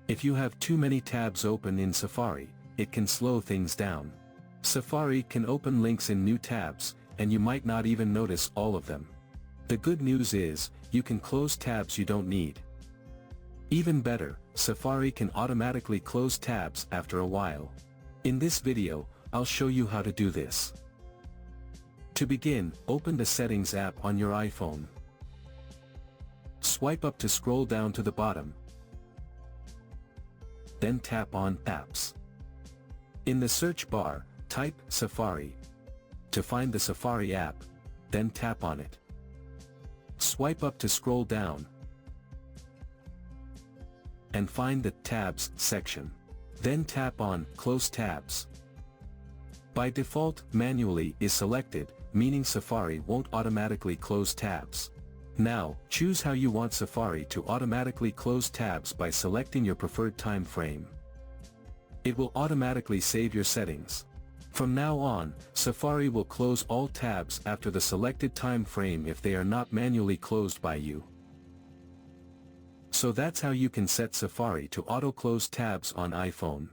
If you have too many tabs open in Safari, it can slow things down. Safari can open links in new tabs, and you might not even notice all of them. The good news is, you can close tabs you don't need. Even better, Safari can automatically close tabs after a while. In this video, I'll show you how to do this. To begin, open the Settings app on your iPhone. Swipe up to scroll down to the bottom. Then tap on Apps. In the search bar, type Safari. To find the Safari app, then tap on it. Swipe up to scroll down and find the Tabs section. Then tap on Close Tabs. By default, Manually is selected, meaning Safari won't automatically close tabs. Now, choose how you want Safari to automatically close tabs by selecting your preferred time frame. It will automatically save your settings. From now on, Safari will close all tabs after the selected time frame if they are not manually closed by you. So that's how you can set Safari to auto-close tabs on iPhone.